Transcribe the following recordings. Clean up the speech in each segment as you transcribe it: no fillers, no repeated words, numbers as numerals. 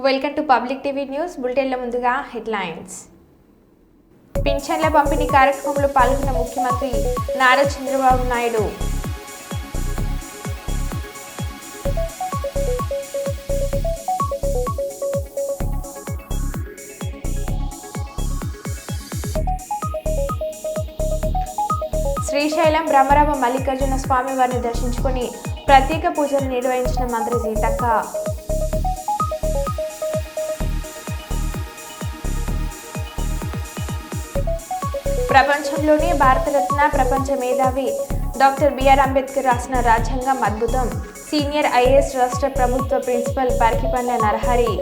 Welcome to public TV news బులెటిన్ల ముందుగా headlines. పింఛన్ల పంపిణీ కార్యక్రమంలో పాల్గొన్న ముఖ్యమంత్రి నారా చంద్రబాబు నాయుడు. శ్రీశైలం బ్రహ్మరామ మల్లికార్జున స్వామి వారిని దర్శించుకుని ప్రత్యేక పూజలు నిర్వహించిన మంత్రి సీతక్క. ప్రపంచంలోనే భారతరత్న ప్రపంచ మేధావి డాక్టర్ బిఆర్ అంబేద్కర్ రాసిన రాజ్యాంగం అద్భుతం. సీనియర్ ఐఏఎస్ రాష్ట్ర ప్రభుత్వ ప్రిన్సిపల్ పరికిపండ్ల నరహరి.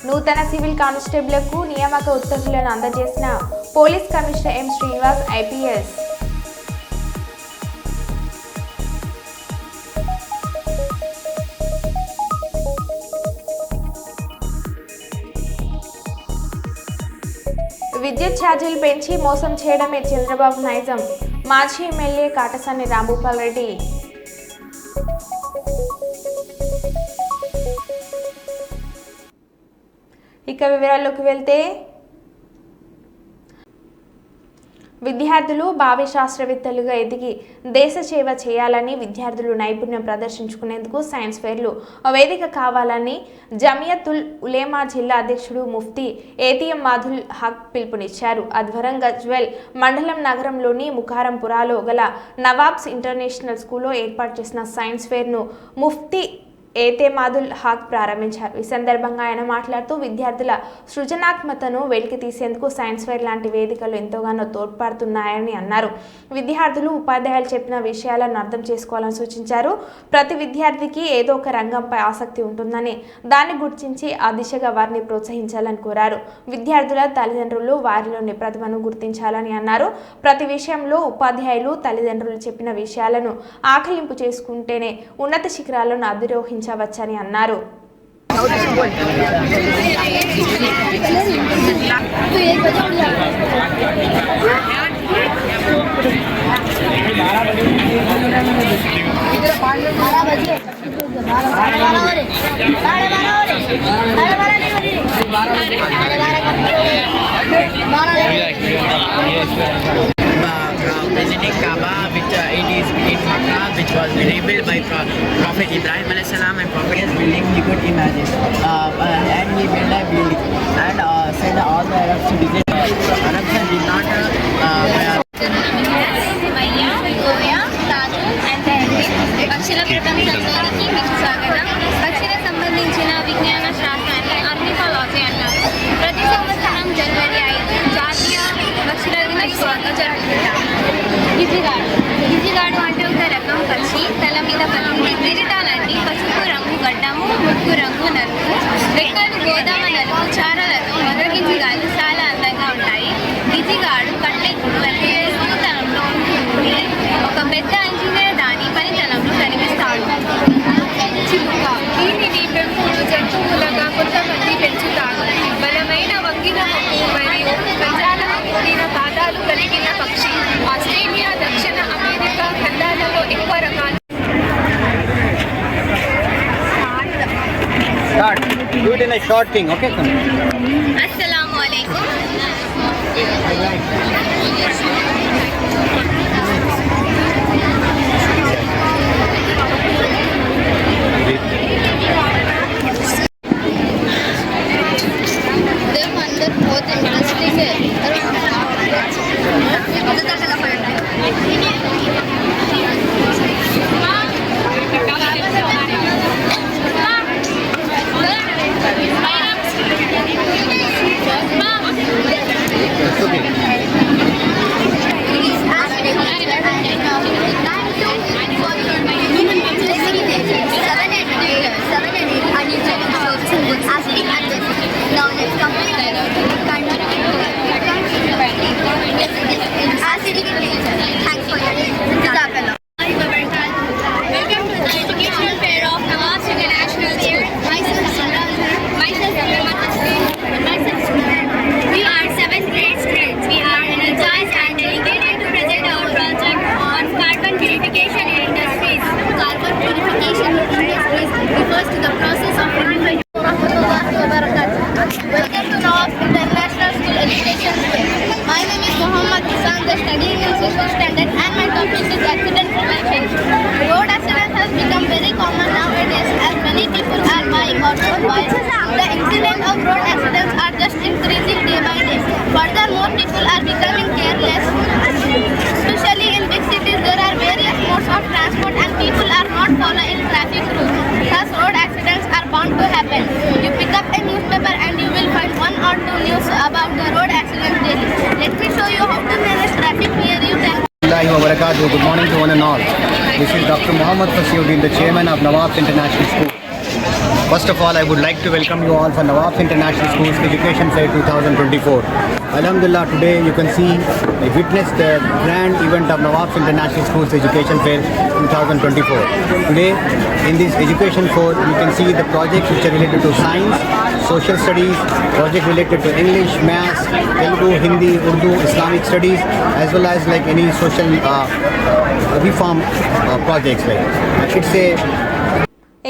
నూతన సివిల్ కానిస్టేబుళ్లకు నియామక ఉత్తర్వులను అందజేసిన police commissioner M Srinivas IPS. విద్యుత్ ఛార్జీలు పెంచి మోసం చేయడమే చంద్రబాబు నైజం. మాజీ ఎమ్మెల్యే కాటసాని రాంభూపాల్ రెడ్డి. ఇక వివరాల్లోకి వెళ్తే, విద్యార్థులు భావి శాస్త్రవేత్తలుగా ఎదిగి దేశ సేవ చేయాలని, విద్యార్థులు నైపుణ్యం ప్రదర్శించుకునేందుకు సైన్స్ ఫెయిర్లు వేదిక కావాలని జమియతుల్ ఉలేమా జిల్లా అధ్యక్షుడు ముఫ్తీ ఏటీఎం మాధుల్ హక్ పిలుపునిచ్చారు. ఆధ్వర్యం గజ్వేల్ మండలం నగరంలోని ముఖారంపురాలో గల నవాబ్స్ ఇంటర్నేషనల్ స్కూల్లో ఏర్పాటు చేసిన సైన్స్ ఫెయిర్ను ముఫ్తీ ఏతేమాదుల్ హక్ ప్రారంభించారు. ఈ సందర్భంగా ఆయన మాట్లాడుతూ విద్యార్థుల సృజనాత్మకతను వెలికి తీసేందుకు సైన్స్ ఫెయిర్ లాంటి వేదికలు ఎంతగానో తోడ్పడుతున్నాయని అన్నారు. విద్యార్థులు ఉపాధ్యాయులు చెప్పిన విషయాలను అర్థం చేసుకోవాలని సూచించారు. ప్రతి విద్యార్థికి ఏదో ఒక రంగంపై ఆసక్తి ఉంటుందని, దాన్ని గుర్తించి ఆ దిశగా వారిని ప్రోత్సహించాలని కోరారు. విద్యార్థుల తల్లిదండ్రులు వారిలోని ప్రతిభను గుర్తించాలని అన్నారు. ప్రతి విషయంలో ఉపాధ్యాయులు తల్లిదండ్రులు చెప్పిన విషయాలను ఆకలింపు చేసుకుంటేనే ఉన్నత శిఖరాలను అధిరోహించారు వచ్చని అన్నారు. Presenting Kaaba, which it is in Makkah, which was rebuilt by Prophet Ibrahim alayhi salam, and Prophet is building, he could imagine, and he built a building and said all the Arabs to visit. Arabs did not పక్షుల ప్రపంచంలోనికి మీకు స్వాగతం. పక్షులకు సంబంధించిన విజ్ఞాన శాస్త్రాన్ని ornithology అంటారు. ప్రతి సంవత్సరం జనవరి 5 జాతీయ పక్షుల దినోత్సవంగా జరుపుకుంటారు. గిజిగాడు అంటే ఒక రకం పక్షి. తల మీద కిరీటాలన్నీ పసుపు రంగు గడ్డము, ముక్కు రంగు నలుపు, రెక్కలు గోదామ నలుపు చారలతో మగ గిజిగాలు చాలా అందంగా ఉంటాయి. గిజిగాడు కట్టెప్పుడు స్మూతనంలో ఉంటుంది. ఒక పెద్ద ఇంజనీర్ దాని పనితనంలో కనిపిస్తాడు. చిలుక దీనిని పెంపుడు జంతువులుగా కొంతమంది పెంచుతారు. బలమైన వంగిన ముక్కు మరియు పంజాలతో కూడిన పాదాలు కలిగిన పక్షి. ఆస్ట్రేలియా, దక్షిణ అమెరికా ఖండాలలో ఎక్కువ రకాలు. do it in a short thing, okay? అస్సలాము అలైకుం. बहुत इंटरेस्टिंग है. also studying in 6th standard and my topic is accident prevention. Road accidents has become very common nowadays as many people are buying automobiles. The incidence of road accidents are just increasing day by day. Furthermore, people are becoming careless. Especially in big cities, there are various modes of transport and people are not following traffic rules. Thus, road accidents are bound to happen. You pick up a newspaper and you will find 1 or 2 news about the road accidents daily. Let me show you how to manage traffic near you. Good morning to one and all. This is Dr. Muhammad Fasiuddin, the chairman of Nawabs International School. First of all, I would like to welcome you all for Nawabs International School's Education Fair 2024. Alhamdulillah, today you can see, witness the grand event of Nawabs International School's Education Fair 2024. Today, in this Education Fair, you can see the projects which are related to science, social studies, project related to English, maths, Telugu, Hindi, Urdu, Islamic studies, as well as like any social reform projects. Like I should say.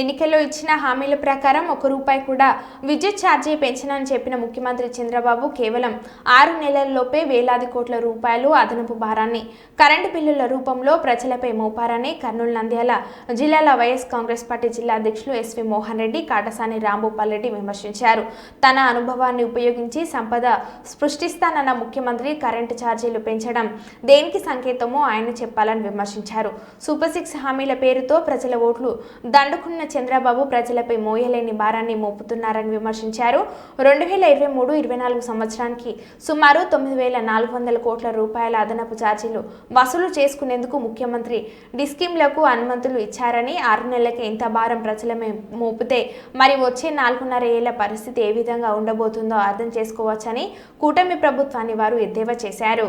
ఎన్నికల్లో ఇచ్చిన హామీల ప్రకారం ₹1 కూడా విద్యుత్ charge పెంచనని చెప్పిన ముఖ్యమంత్రి చంద్రబాబు కేవలం 6 నెలల్లోపే వేలాది కోట్ల రూపాయలు అదనపు భారాన్ని కరెంటు బిల్లుల రూపంలో ప్రజలపై మోపారని కర్నూలు నంద్యాల జిల్లాల వైఎస్ కాంగ్రెస్ పార్టీ జిల్లా అధ్యక్షులు ఎస్వి మోహన్ రెడ్డి కాటసాని రాంభూపాల్ రెడ్డి విమర్శించారు. తన అనుభవాన్ని ఉపయోగించి సంపద సృష్టిస్తానన్న ముఖ్యమంత్రి కరెంటు ఛార్జీలు పెంచడం దేనికి సంకేతమో ఆయన చెప్పాలని విమర్శించారు. సూపర్ 6 హామీల పేరుతో ప్రజల ఓట్లు దండుకున్న చంద్రబాబు ప్రజలపై మోయలేని భారాన్ని మోపుతున్నారని విమర్శించారు. 2023-24 సంవత్సరానికి సుమారు 9,400 కోట్ల రూపాయల అదనపు ఛార్జీలు వసూలు చేసుకునేందుకు ముఖ్యమంత్రి డిస్కీమ్లకు అనుమతులు ఇచ్చారని 6 నెలలకే ఇంత భారం ప్రజలపై మోపితే మరి వచ్చే 4.5 ఏళ్ల పరిస్థితి ఏ విధంగా ఉండబోతుందో అర్థం చేసుకోవచ్చని కూటమి ప్రభుత్వాన్ని వారు ఎద్దేవా చేశారు.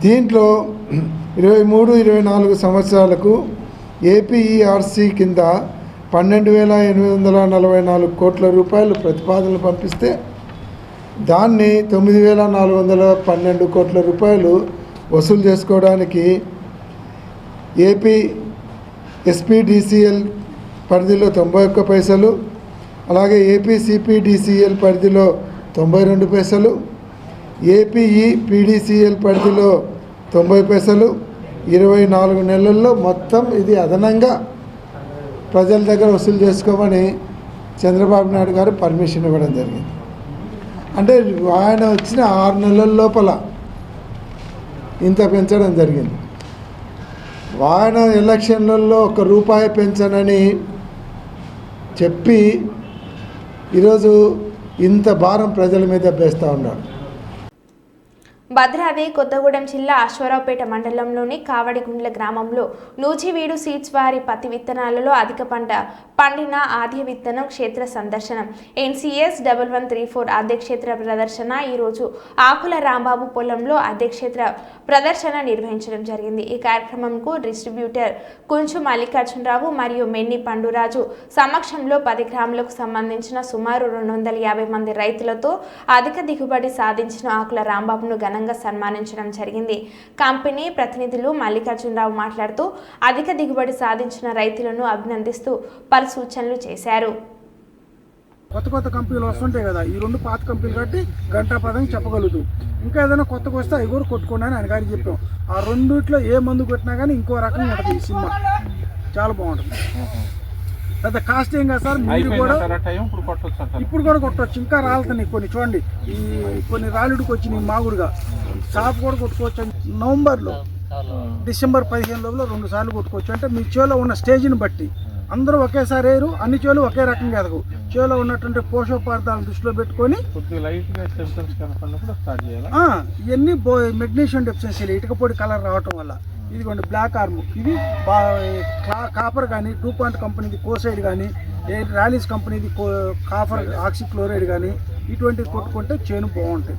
దీంట్లో 23-24 సంవత్సరాలకు ఏపీఈఆర్సీ కింద 12,844 కోట్ల రూపాయలు ప్రతిపాదనలు పంపిస్తే దాన్ని 9,412 కోట్ల రూపాయలు వసూలు చేసుకోవడానికి ఏపీ ఎస్పీడీసీఎల్ పరిధిలో 91 పైసలు, అలాగే ఏపీ సిపిడిసిఎల్ పరిధిలో 92 పైసలు, ఏపీఈ పీడీసీఎల్ పరిధిలో 90 పైసలు, 24 నెలల్లో మొత్తం ఇది అదనంగా ప్రజల దగ్గర వసూలు చేసుకోమని చంద్రబాబు నాయుడు గారు పర్మిషన్ ఇవ్వడం జరిగింది. అంటే ఆయన వచ్చిన 6 నెలల లోపల ఇంత పెంచడం జరిగింది. ఆయన ఎలక్షన్లలో ₹1 పెంచనని చెప్పి ఈరోజు ఇంత భారం ప్రజల మీద వేస్తూ ఉన్నాడు. భద్రాద్రి కొత్తగూడెం జిల్లా అశ్వారావుపేట మండలంలోని కావడిగుండ్ల గ్రామంలో నూజివీడు సీడ్స్ వారి పత్తి విత్తనాలలో అధిక పంట పండిన ఆద్య విత్తనం క్షేత్ర సందర్శనం NCS 1134 అధ్యక్షేత్ర ప్రదర్శన ఈరోజు ఆకుల రాంబాబు పొలంలో అధ్యక్షేత్ర ప్రదర్శన నిర్వహించడం జరిగింది. ఈ కార్యక్రమంకు డిస్ట్రిబ్యూటర్ కుంచు మల్లికార్జునరావు మరియు మెన్ని పండురాజు సమక్షంలో 10 గ్రాములకు సంబంధించిన సుమారు 250 మంది రైతులతో అధిక దిగుబడి సాధించిన ఆకుల రాంబాబును ఘనంగా సన్మానించడం జరిగింది. కంపెనీ ప్రతినిధులు మల్లికార్జునరావు మాట్లాడుతూ అధిక దిగుబడి సాధించిన రైతులను అభినందిస్తూ పలు సూచనలు చేశారు. కొత్త కంపెనీలు వస్తుంటాయి కదా, ఈ 2 పాత కంపెనీలు కట్టి గంటాపదంగా చెప్పగలుగుతాం. ఇంకా ఏదైనా కొత్తగా వస్తే అవి కూడా కొట్టుకోండి అని ఆయన గారికి చెప్పాం. ఆ 2 ఏ మందు కొట్టినా కానీ ఇంకో రకంగా ఉంటుంది. ఈ సినిమా చాలా బాగుంటుంది. పెద్ద కాస్ట్ ఏం కాదు సార్, మీరు కూడా ఇప్పుడు కూడా కొట్టవచ్చు. ఇంకా రాలుతున్నాయి కొన్ని, చూడండి ఈ కొన్ని రాలుడికి వచ్చినాయి మాగుడుగా. షాప్ కూడా కొట్టుకోవచ్చు. నవంబర్లో డిసెంబర్ 15 లోపల 2 సార్లు కొట్టుకోవచ్చు. అంటే మీ చేలో ఉన్న స్టేజ్ని బట్టి అందరూ ఒకేసారి వేయరు, అన్ని చేలు ఒకే రకంగా ఎదగవు. చేలో ఉన్నటువంటి పోషక పదార్థాలను దృష్టిలో పెట్టుకొని ఇవన్నీ మెగ్నీషియం డెఫిషియన్సీలు ఇటుకపొడి కలర్ రావటం వల్ల ఇదిగోండి బ్లాక్ ఆర్మ్, ఇది కాపర్ కానీ DuPont కంపెనీది కోసైడ్ కానీ, ర్యాలీస్ కంపెనీది కాపర్ ఆక్సిక్లోరైడ్ కానీ ఇటువంటివి కొట్టుకుంటే చేను బాగుంటాయి.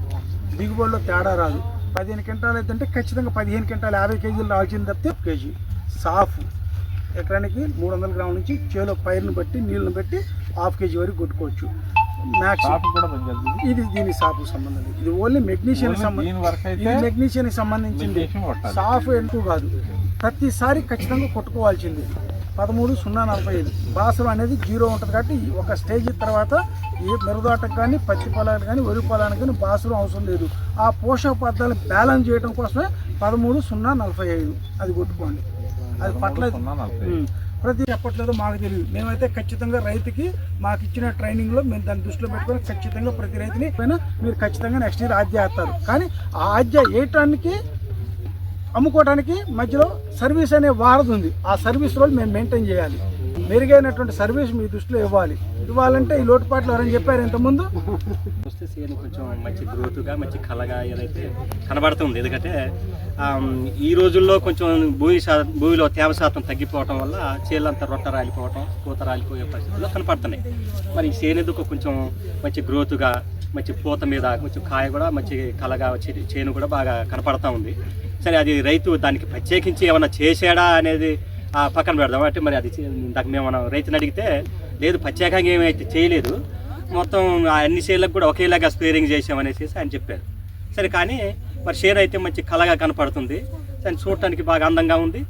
దిగుబడిలో తేడా రాదు. 15 క్వింటాలు అయితే ఖచ్చితంగా 15 క్వింటాలు 50 కేజీలు రావాల్సింది తప్పితే 1 కేజీ. సాఫ్ ఎకరానికి 300 గ్రాముల నుంచి చేలో పైరుని బట్టి నీళ్ళని బట్టి 1/2 కేజీ వరకు కొట్టుకోవచ్చు. మ్యాక్స్ ఇది దీని సాఫ్ సంబంధం లేదు. ఇది ఓన్లీ మెగ్నీషియానికి సంబంధించింది. సాఫ్ ఎక్కువ కాదు, ప్రతిసారి ఖచ్చితంగా కొట్టుకోవాల్సింది. 13,045. బాసులు అనేది 0 ఉంటుంది కాబట్టి ఒక స్టేజ్ తర్వాత ఏ మెరుదోటకు కానీ పత్తి పొలాలకు కానీ వరి పొలానికి కానీ బాసులు అవసరం లేదు. ఆ పోషక పదార్థాలు బ్యాలెన్స్ చేయడం కోసమే 13,045 అది కొట్టుకోండి. అది పట్ల ప్రతి చెప్పట్లేదు మాకు తెలియదు. మేమైతే ఖచ్చితంగా రైతుకి మాకు ఇచ్చిన ట్రైనింగ్లో మేము దాన్ని దృష్టిలో పెట్టుకొని ఖచ్చితంగా ప్రతి రైతుని మీరు ఖచ్చితంగా నెక్స్ట్ ఇయర్ ఆద్య వేస్తారు. కానీ ఆ ఆద్య వేయటానికి అమ్ముకోవడానికి మధ్యలో సర్వీస్ అనే వారధి ఉంది. ఆ సర్వీస్ రోజు మేము మెయింటైన్ చేయాలి. మెరుగైనటువంటి సర్వీస్ మీ దృష్టిలో ఇవ్వాలంటే ఈ లోటుపాట్లు ఎవరైనా చెప్పారు ఇంతకుముందు. వస్తే సీన్ కొంచెం మంచి గ్రోత్గా మంచి కళగా ఏదైతే కనబడుతుంది. ఎందుకంటే ఈ రోజుల్లో కొంచెం భూమిలో తేమ శాతం తగ్గిపోవడం వల్ల చేళ్ళంతా రొట్ట రాలిపోవటం, పూత రాలిపోయే పరిస్థితుల్లో కనపడుతున్నాయి. మరి చేను ఎందుకు కొంచెం మంచి గ్రోత్గా మంచి పూత మీద కొంచెం కాయ కూడా మంచి కళగా చేను కూడా బాగా కనపడతా ఉంది. సరే, అది రైతు దానికి ప్రత్యేకించి ఏమైనా చేశాడా అనేది పక్కన పెడదాం. అంటే మరి అది ఇందాక మేము మనం రైతుని అడిగితే లేదు, ప్రత్యేకంగా ఏమైతే చేయలేదు, మొత్తం అన్ని షేర్లకు కూడా ఒకేలాగా స్పేరింగ్ చేసామనేసి ఆయన చెప్పారు. సరే, కానీ మరి షేర్ అయితే మంచి కళగా కనపడుతుంది, సరే చూడటానికి బాగా అందంగా ఉంది.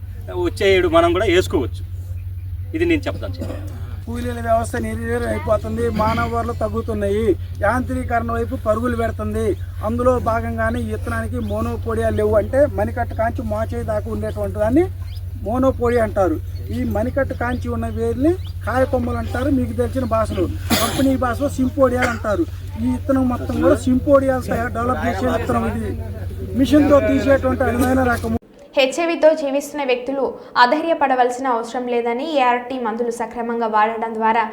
వచ్చే ఏడు మనం కూడా వేసుకోవచ్చు. ఇది నేను చెప్తాను. కూలీల వ్యవస్థ నిర్వీర్యం అయిపోతుంది, మానవ వనరులు తగ్గుతున్నాయి, యాంత్రీకరణ వైపు పరుగులు పెడుతుంది. అందులో భాగంగానే విత్తనానికి మోనోపోడియాలు లేవు. అంటే మణికట్టు కాంచి మోచేయి దాకా ఉండేటువంటి దాన్ని మోనోపోడి అంటారు. ఈ మణికట్టు కాంచి ఉన్న వేర్ని కాయ కొమ్మలు అంటారు. మీకు తెలిసిన భాషలు కంపెనీ భాషలో సింపోడియాలు అంటారు. ఈ విత్తనం మొత్తం కూడా సింపోడియాలు డెవలప్ చేసే విత్తనం. ఇది మిషన్తో తీసేటువంటి అనుమైన రకము. హెచ్ఐవితో జీవిస్తున్న వ్యక్తులు అధైర్యపడవలసిన అవసరం లేదని ఏఆర్టీ మందులు సక్రమంగా వాడడం ద్వారా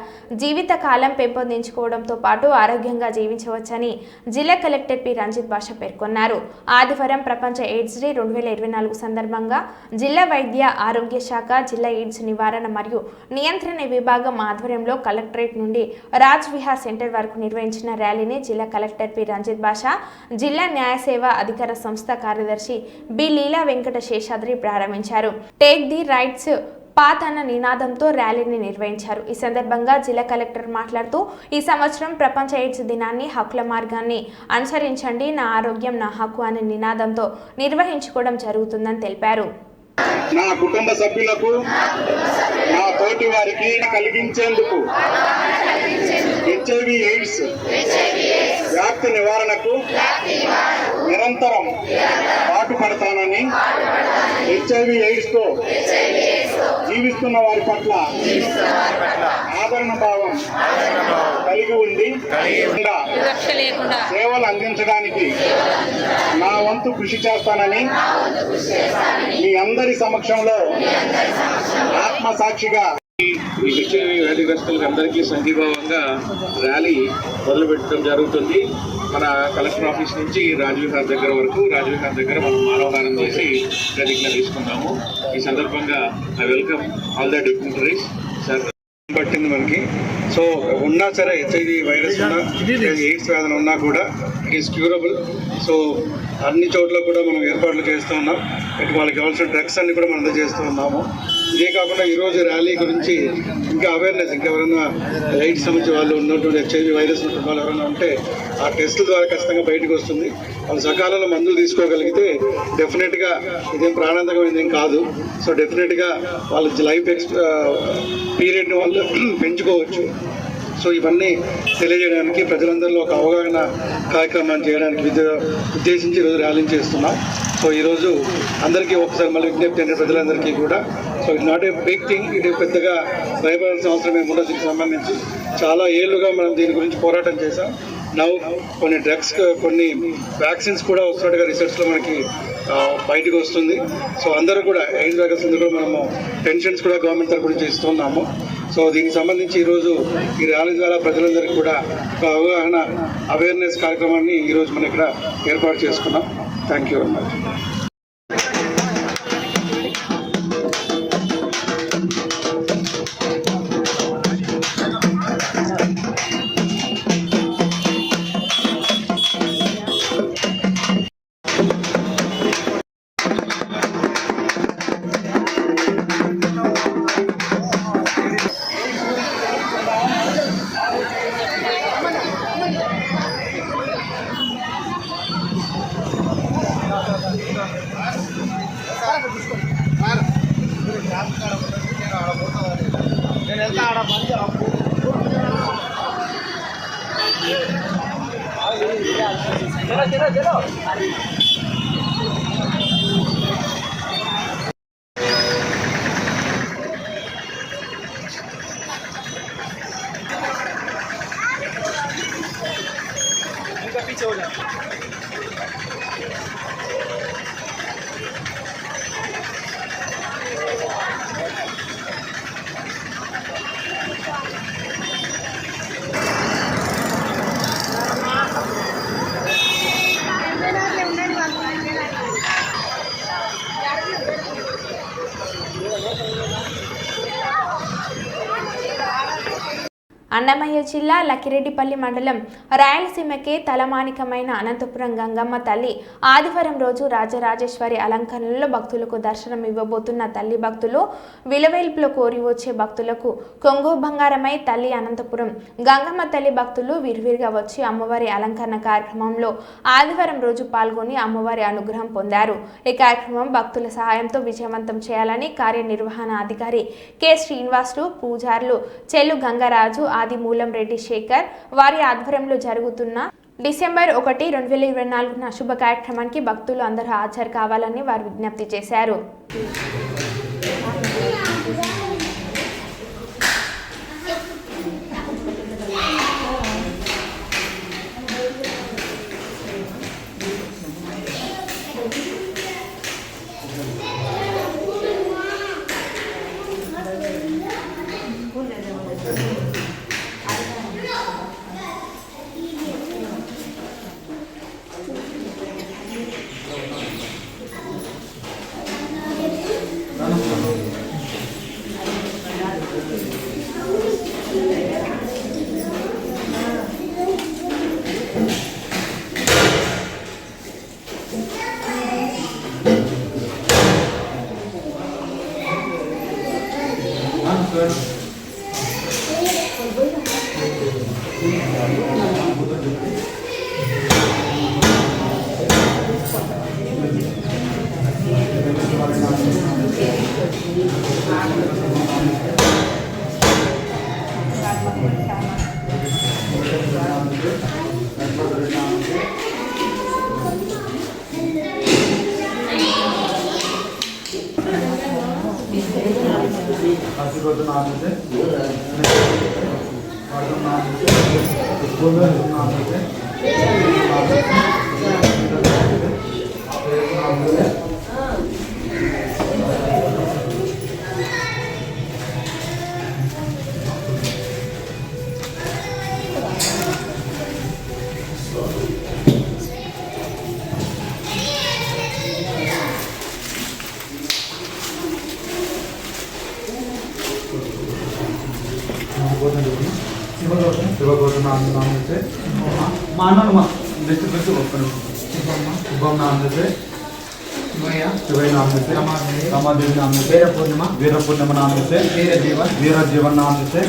జీవితకాలం పెంపొందించుకోవడంతో పాటు ఆరోగ్యంగా జీవించవచ్చని జిల్లా కలెక్టర్ పి రంజిత్ బాషా పేర్కొన్నారు. ఆదివారం ప్రపంచ ఎయిడ్స్ డే 2024 సందర్భంగా జిల్లా వైద్య ఆరోగ్య శాఖ, జిల్లా ఎయిడ్స్ నివారణ మరియు నియంత్రణ విభాగం ఆధ్వర్యంలో కలెక్టరేట్ నుండి రాజ్ విహార్ సెంటర్ వరకు నిర్వహించిన ర్యాలీని జిల్లా కలెక్టర్ పి రంజిత్ బాషా, జిల్లా న్యాయ సేవా అధికార సంస్థ కార్యదర్శి బి లీలా వెంకట శేషాద్రి ప్రారంభించారు. టేక్ ది రైట్స్ పాత్ అన్న నినాదంతో ర్యాలీని నిర్వహించారు. ఈ సందర్భంగా జిల్లా కలెక్టర్ మాట్లాడుతూ, ఈ సంవత్సరం ప్రపంచ ఎయిడ్స్ దినాన్ని హక్కుల మార్గాన్ని అనుసరించండి, నా ఆరోగ్యం నా హక్కు అనే నినాదంతో నిర్వహించుకోవడం జరుగుతుందని తెలిపారు. నా కుటుంబ సభ్యులకు, నా తోటి వారికి కలిగించేందుకు హెచ్ఐవి ఎయిడ్స్ వ్యాప్తి నివారణకు నిరంతరం పాటుపడతానని, హెచ్ఐవి ఎయిడ్స్ తో జీవిస్తున్న వారి పట్ల ఆదరణ భావం కలిగి ఉండి సేవలు అందించడానికి నా వంతు కృషి చేస్తానని మీ అందరి సమక్షంలో ఆత్మసాక్షిగా ఈ హెచ్ఐవి వ్యాధిగ్రస్తులకు అందరికీ సంఘీభావంగా ర్యాలీ మొదలుపెట్టడం జరుగుతుంది. మన కలెక్టర్ ఆఫీస్ నుంచి రాజ్విహార్ దగ్గర వరకు, రాజ్విహార్ దగ్గర మనం మానవహారం చేసి ప్రతిజ్ఞ తీసుకున్నాము. ఈ సందర్భంగా I welcome all the dignitaries. Sir పట్టింది మనకి. సో ఉన్నా సరే హెచ్ఐవి వైరస్ ఉన్నా, ఎయిడ్స్ వ్యాధులు ఉన్నా కూడా ఇట్ ఈస్ క్యూరబుల్. సో అన్ని చోట్ల కూడా మనం ఏర్పాట్లు చేస్తూ ఉన్నాం. వాళ్ళకి కావాల్సిన డ్రగ్స్ అన్ని కూడా మనం అందజేస్తూ ఉన్నాము. ఇదే కాకుండా ఈరోజు ర్యాలీ గురించి ఇంకా అవేర్నెస్, ఇంకెవరైనా ఎయిడ్స్ సంబంధించి వాళ్ళు ఉన్నటువంటి హెచ్ఐవి వైరస్ ఉన్నటువంటి వాళ్ళు ఎవరైనా ఉంటే ఆ టెస్టుల ద్వారా ఖచ్చితంగా బయటకు వస్తుంది. వాళ్ళు సకాలంలో మందులు తీసుకోగలిగితే డెఫినెట్గా ఇదేం ప్రాణాంతకమైనది ఏం కాదు. సో డెఫినెట్గా వాళ్ళ లైఫ్ పీరియడ్ని వాళ్ళు పెంచుకోవచ్చు. సో ఇవన్నీ తెలియజేయడానికి ప్రజలందరిలో ఒక అవగాహన కార్యక్రమాన్ని చేయడానికి ఉద్దేశించి ఈరోజు ర్యాలీని చేస్తున్నాం. సో ఈరోజు అందరికీ ఒకసారి మళ్ళీ విజ్ఞప్తి అంటే ప్రజలందరికీ కూడా, so it not a big thing, ఇది పెద్దగా భయపడాల్సిన అవసరం ఏమి ఉండదు. దీనికి సంబంధించి చాలా ఏళ్ళుగా మనం దీని గురించి పోరాటం చేశాం. నవ్వు కొన్ని డ్రగ్స్, కొన్ని వ్యాక్సిన్స్ కూడా వస్తున్నట్టుగా రీసెర్చ్లో మనకి బయటకు వస్తుంది. సో అందరూ కూడా ఎయిడ్స్ వ్యాక్సిన్స్ కూడా మనము పెన్షన్స్ కూడా గవర్నమెంట్ తరఫు నుంచి ఇస్తున్నాము. సో దీనికి సంబంధించి ఈరోజు ఈ ర్యాలీ ద్వారా ప్రజలందరికీ కూడా ఒక అవగాహన, అవేర్నెస్ కార్యక్రమాన్ని ఈరోజు మనం ఇక్కడ ఏర్పాటు చేసుకున్నాం. Thank you very much. Claro. Annamayya జిల్లా లక్కిరెడ్డిపల్లి మండలం రాయలసీమకే తలమానికమైన అనంతపురం గంగమ్మ తల్లి ఆదివారం రోజు రాజరాజేశ్వరి అలంకరణలో భక్తులకు దర్శనం ఇవ్వబోతున్న తల్లి భక్తులు విలువెల్పులో కోరి వచ్చే భక్తులకు కొంగు బంగారమై తల్లి అనంతపురం గంగమ్మ తల్లి భక్తులు విరివిరిగా వచ్చి అమ్మవారి అలంకరణ కార్యక్రమంలో ఆదివారం రోజు పాల్గొని అమ్మవారి అనుగ్రహం పొందారు. ఈ కార్యక్రమం భక్తుల సహాయంతో విజయవంతం చేయాలని కార్యనిర్వహణ అధికారి కె శ్రీనివాసులు, పూజారులు చెల్లు గంగరాజు, ఆదిమూలం రెడ్డి శేఖర్ వారి ఆధ్వర్యంలో జరుగుతున్న డిసెంబర్ 1, 2024 శుభ కార్యక్రమానికి భక్తులు అందరూ హాజరు కావాలని వారు విజ్ఞప్తి చేశారు. शिवगोत्र नाम से मानव शुभम नाम से शिवय नाम से रमादेवी नाम से वीर पूर्णिमा नाम से वीर जीवन नाम से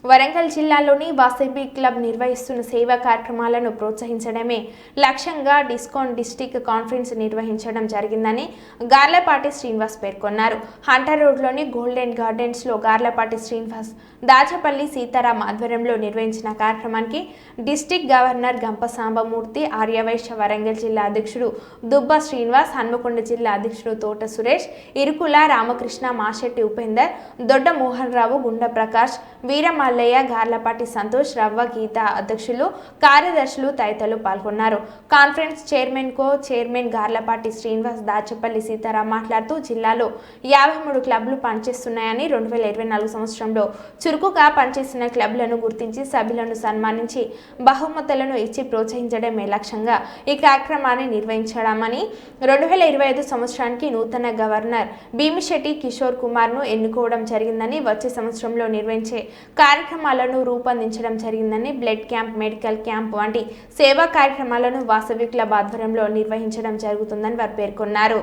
వరంగల్ జిల్లాలోని వాసవి క్లబ్ నిర్వహిస్తున్న సేవా కార్యక్రమాలను ప్రోత్సహించడమే లక్ష్యంగా డిస్కౌంట్ డిస్ట్రిక్ట్ కాన్ఫరెన్స్ నిర్వహించడం జరిగిందని గార్లపాటి శ్రీనివాస్ పేర్కొన్నారు. హంటర్ రోడ్లోని గోల్డెన్ గార్డెన్స్లో గార్లపాటి శ్రీనివాస్, దాచపల్లి సీతారాం ఆధ్వర్యంలో నిర్వహించిన కార్యక్రమానికి డిస్ట్రిక్ట్ గవర్నర్ గంప సాంబమూర్తి, ఆర్యవైశ్య వరంగల్ జిల్లా అధ్యక్షుడు దుబ్బ శ్రీనివాస్, హన్మకొండ జిల్లా అధ్యక్షుడు తోట సురేష్, ఇరుకుల రామకృష్ణ, మాషెట్టి ఉపేందర్, దొడ్డ మోహన్ రావు, గుండ ప్రకాష్, వీరమల్లయ్య, గార్లపాటి సంతోష్, రవ్వ గీత అధ్యక్షులు, కార్యదర్శులు తదితరులు పాల్గొన్నారు. కాన్ఫరెన్స్ చైర్మన్ గార్లపాటి శ్రీనివాస్, దాచపల్లి సీతారాం మాట్లాడుతూ జిల్లాలో 53 క్లబ్లు పనిచేస్తున్నాయని 2024 సంవత్సరంలో చురుకుగా పనిచేసిన క్లబ్లను గుర్తించి సభ్యులను సన్మానించి బహుమతులను ఇచ్చి ప్రోత్సహించడమే లక్ష్యంగా ఈ కార్యక్రమాన్ని నిర్వహించడమని 2025 సంవత్సరానికి నూతన గవర్నర్ భీమిశెట్టి కిషోర్ కుమార్ను ఎన్నుకోవడం జరిగిందని, వచ్చే సంవత్సరంలో నిర్వహించే కార్యక్రమాలను రూపొందించడం జరిగిందని, బ్లడ్ క్యాంప్, మెడికల్ క్యాంప్ వంటి సేవా కార్యక్రమాలను వాసవి క్లబ్ ఆధ్వర్యంలో నిర్వహించడం జరుగుతుందని వారు పేర్కొన్నారు.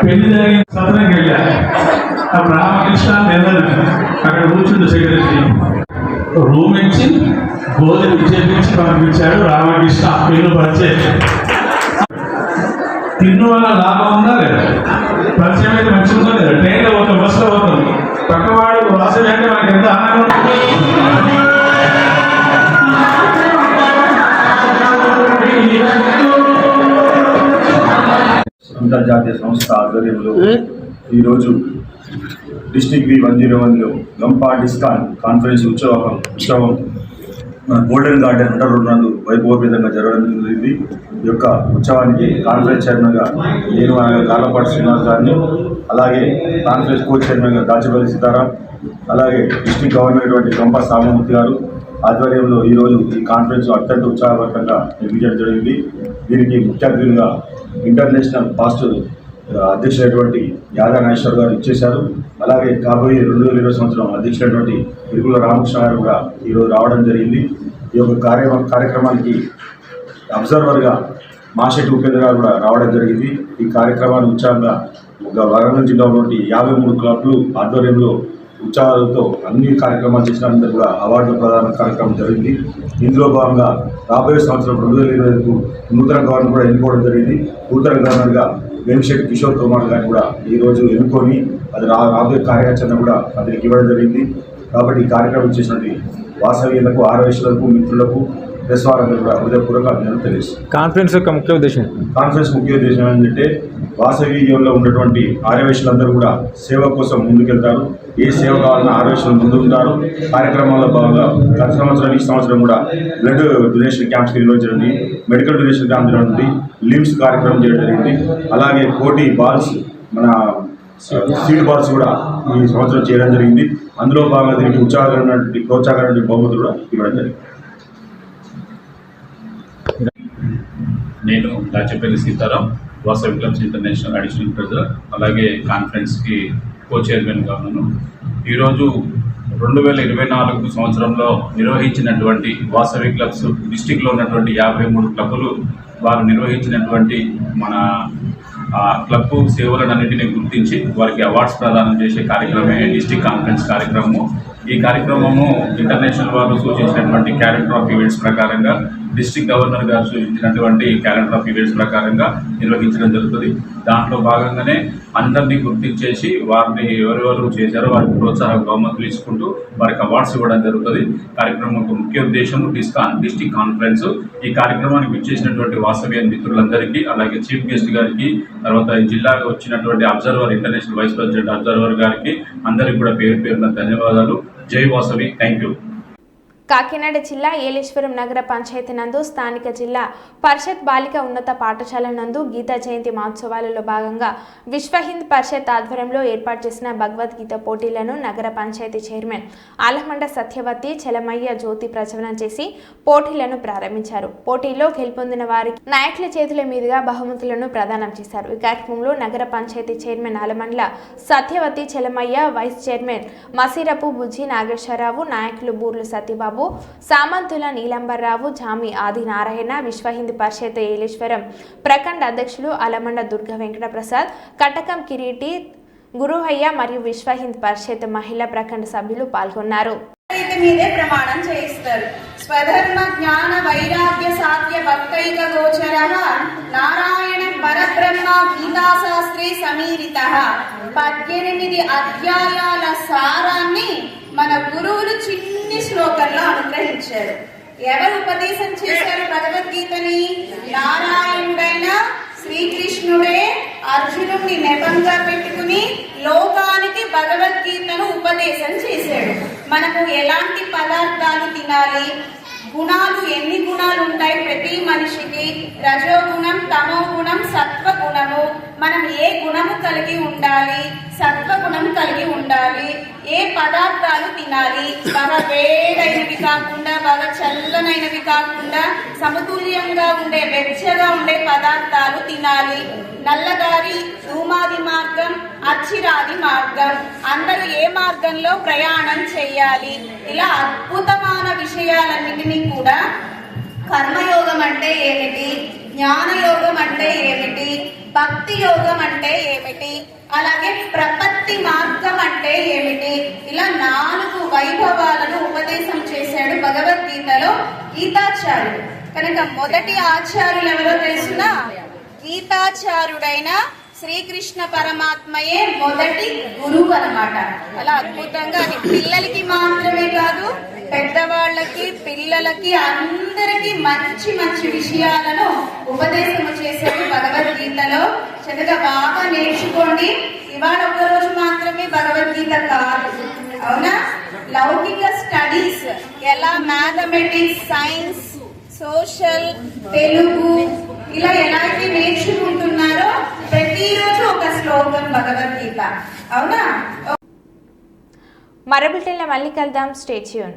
పెళ్లి జరిగిన సదనంకి వెళ్ళా. అప్పుడు రామకృష్ణ అక్కడ కూర్చుండు సెక్రటరీ రూమ్ ఇచ్చి భోజనం చేపించి పంపించాడు. రామకృష్ణ పెళ్లి పరిచయం తిన్ను వల్ల లాభం ఉందా లేదా? పరిచయం అయితే మంచిగా ఉందా లేదా? ట్రైన్లో పోతాం, బస్సులో పోతాం, పక్కవాడు వాసవి అంటే మనకి ఎంత ఆనందం ఉంటుంది. అంతర్జాతీయ సంస్థ ఆధ్వర్యంలో ఈరోజు డిస్ట్రిక్ట్ V101లో గంపా డిస్కాన్ కాన్ఫరెన్స్ ఉత్సవం మన గోల్డెన్ గార్డెన్ హంటర్ రోడ్ నందు వైభవపేతంగా జరగడం జరిగింది. ఈ యొక్క ఉత్సవానికి కాన్ఫరెన్స్ చైర్మన్గా నేను గార్లపాటి శ్రీనివాస్ గారిని, అలాగే కాన్ఫరెన్స్ కో చైర్మన్గా దాచపల్లి సీతారాం, అలాగే డిస్ట్రిక్ట్ గవర్నర్ గంపా సాంబమూర్తి గారు ఆధ్వర్యంలో ఈరోజు ఈ కాన్ఫరెన్స్ అత్యంత ఉత్సాహవంతంగా నిర్వహించడం జరిగింది. దీనికి ముఖ్య అతిథులుగా ఇంటర్నేషనల్ పాస్ట్ అధ్యక్షుడైనటువంటి యాదా నాగేశ్వర్ గారు ఇచ్చేశారు. అలాగే కాబోయే 2020 సంవత్సరం అధ్యక్షుడైనటువంటి ఇరుకుల రామకృష్ణ గారు కూడా ఈరోజు రావడం జరిగింది. ఈ యొక్క కార్యక్రమానికి అబ్జర్వర్గా మాషెట్టి ఉపేంద్ర గారు కూడా రావడం జరిగింది. ఈ కార్యక్రమాన్ని ఉత్సాహంగా వరంగల్ జిల్లాలోని 53 క్లబ్లు ఆధ్వర్యంలో ఉత్సాహాలతో అన్ని కార్యక్రమాలు చేసినందుకు కూడా అవార్డుల ప్రదాన కార్యక్రమం జరిగింది. ఇందులో భాగంగా రాబోయే సంవత్సరం 2025కు నూతన గవర్నర్ కూడా ఎన్నుకోవడం జరిగింది. నూతన గవర్నర్గా భీమిశెట్టి కిషోర్ కుమార్ గారిని కూడా ఈరోజు ఎన్నుకొని అది రాబోయే కార్యాచరణ కూడా అతనికి ఇవ్వడం జరిగింది. కాబట్టి ఈ కార్యక్రమం చేసినటువంటి వాసవీయులకు, ఆర్యవైశ్యులకు, మిత్రులకు, ప్రెస్ వారందరూ కూడా హృదయపూర్వక అభినందనలు తెలుస్తుంది. కాన్ఫరెన్స్ యొక్క ముఖ్య ఉద్దేశం ఏంటంటే వాసవీయంలో ఉన్నటువంటి ఆర్యవైశ్యులందరూ కూడా సేవ కోసం ముందుకెళ్తారు. ఏ సేవ కావాలన్నా ఆర్యవైశ్యులు ముందుంటారు. కార్యక్రమాల్లో భాగంగా గత సంవత్సరం, ఈ సంవత్సరం కూడా బ్లడ్ డొనేషన్ క్యాంప్స్ నిర్వహించడం, మెడికల్ డొనేషన్ క్యాంప్ జరిగింది, లిమ్స్ కార్యక్రమం చేయడం జరిగింది. అలాగే పోటీ బాల్స్, మన సీడ్ బాల్స్ కూడా ఈ సంవత్సరం చేయడం జరిగింది. అందులో భాగంగా దీనికి ఉత్సాహకరమైనటువంటి ప్రోత్సాహకరమైన బహుమతులు కూడా ఇవ్వడం జరిగింది. నేను Dachepalli Sitaram, Vasavi clubs international additional treasurer, అలాగే కాన్ఫరెన్స్కి కో చైర్మన్గా ఉన్నాను. ఈరోజు 2024 సంవత్సరంలో నిర్వహించినటువంటి వాసవి క్లబ్స్ డిస్టిక్లో ఉన్నటువంటి 53 క్లబ్బులు వారు నిర్వహించినటువంటి మన క్లబ్ సేవలన్నింటినీ గుర్తించి వారికి అవార్డ్స్ ప్రదానం చేసే కార్యక్రమమే డిస్టిక్ కాన్ఫరెన్స్ కార్యక్రమము. ఈ కార్యక్రమము ఇంటర్నేషనల్ వారు సూచించినటువంటి క్యాలెండర్ ఆఫ్ ఈవెంట్స్ ప్రకారంగా, డిస్ట్రిక్ట్ గవర్నర్ గారు సూచించినటువంటి క్యాలెండర్ ఆఫ్ ఈవెంట్స్ ప్రకారంగా నిర్వహించడం జరుగుతుంది. దాంట్లో భాగంగానే అందరినీ గుర్తించేసి వారిని ఎవరెవరు చేశారో వారికి ప్రోత్సాహక బహుమతులు ఇచ్చుకుంటూ వారికి అవార్డ్స్ ఇవ్వడం జరుగుతుంది. కార్యక్రమం యొక్క ముఖ్య ఉద్దేశం డిస్టిక్ కాన్ఫరెన్స్. ఈ కార్యక్రమానికి విచ్చేసినటువంటి వాసవి మిత్రులందరికీ, అలాగే చీఫ్ గెస్ట్ గారికి, తర్వాత జిల్లాకు వచ్చినటువంటి observer, international vice president observer గారికి అందరికీ కూడా పేరు పేరున ధన్యవాదాలు. జై వాసవి. Thank you. కాకినాడ జిల్లా ఏలేశ్వరం నగర పంచాయతీ నందు స్థానిక జిల్లా పరిషత్ బాలిక ఉన్నత పాఠశాల నందు గీతా జయంతి మహోత్సవాలలో భాగంగా విశ్వ హింద్ పరిషత్ ఆధ్వర్యంలో ఏర్పాటు చేసిన భగవద్గీత పోటీలను నగర పంచాయతీ చైర్మన్ ఆలమండ సత్యవతి చలమయ్య జ్యోతి ప్రజ్వలన చేసి పోటీలను ప్రారంభించారు. పోటీల్లో గెలుపొందిన వారికి నాయకుల చేతుల మీదుగా బహుమతులను ప్రదానం చేశారు. ఈ కార్యక్రమంలో నగర panchayat chairman Alamandla Satyavathi Chalamayya, vice chairman Masirapu Bujji Nageswararao, నాయకులు బూర్లు సత్యబాబు, సామంతుల నీలంబర్రావు, జామి ఆది నారాయణ, విశ్వ హింద్ పరిషత్ ఏలేశ్వరం ప్రఖండ అధ్యక్షులు అలమండ దుర్గ వెంకట ప్రసాద్, కటకం కిరీటి గురుహయ్య మరియు విశ్వ హింద్ పరిషత్ మహిళా ప్రఖండ సభ్యులు పాల్గొన్నారు. మీదే ప్రమాణం చేయిస్తారు. స్వధర్మ జ్ఞాన వైరాగ్య సాధ్య భక్తైక గోచరః నారాయణ పరబ్రహ్మ గీతాశాస్త్రే సమీరితః. 18 అధ్యాయాల సారాన్ని మన గురువులు చిన్ని శ్లోకంలో అనుగ్రహించారు. ఎవరు ఉపదేశం చేశారు భగవద్గీతని? నారాయణుడైన శ్రీకృష్ణుడే అర్జునుడిని నెపంగా పెట్టుకుని లోకానికి భగవద్గీతను ఉపదేశం చేశాడు. మనకు ఎలాంటి పదార్థాలు తినాలి, గుణాలు ఎన్ని గుణాలు ఉంటాయి ప్రతి మనిషికి, రజోగుణం, తమో గుణం, సత్వగుణము, మనం ఏ గుణము కలిగి ఉండాలి, సత్వగుణం కలిగి ఉండాలి, ఏ పదార్థాలు తినాలి, బాగా వేడైనవి కాకుండా బాగా చల్లనైనవి కాకుండా సమతుల్యంగా ఉండే వెచ్చగా ఉండే పదార్థాలు తినాలి, నల్లదారి ధూమాది మార్గం, అచ్చిరాది మార్గం, అందరూ ఏ మార్గంలో ప్రయాణం చేయాలి, ఇలా అద్భుతమైన విషయాలన్నిటినీ కూడా కర్మయోగం అంటే ఏమిటి, జ్ఞానయోగం అంటే ఏమిటి, భక్తి యోగం అంటే ఏమిటి, అలాగే ప్రపత్తి మార్గం అంటే ఏమిటి, ఇలా 4 వైభవాలను ఉపదేశం చేశాడు భగవద్గీతలో గీతాచార్యుడు. కనుక మొదటి ఆచార్యులు ఎవరో తెలుసునా? గీతాచార్యుడైన శ్రీకృష్ణ పరమాత్మయే మొదటి గురువు అన్నమాట. అలా అద్భుతంగా అది పిల్లలకి మాత్రమే కాదు, పెద్దవాళ్ళకి, పిల్లలకి, అందరికీ మంచి మంచి విషయాలను ఉపదేశము చేశాడు భగవద్గీతలో. చక్కగా బాగా నేర్చుకోండి. ఇవాళ ఒక రోజు మాత్రమే భగవద్గీత కాదు, అవునా? లౌకిక స్టడీస్ ఎలా మ్యాథమెటిక్స్, సైన్స్, సోషల్, తెలుగు ఇలా ఎలాంటి నేర్చుకుంటున్నారో ప్రతిరోజు ఒక శ్లోకం భగవద్గీత, అవునా? మరో బులెటిన్లో మళ్ళీ కలుద్దాం. Stay tune.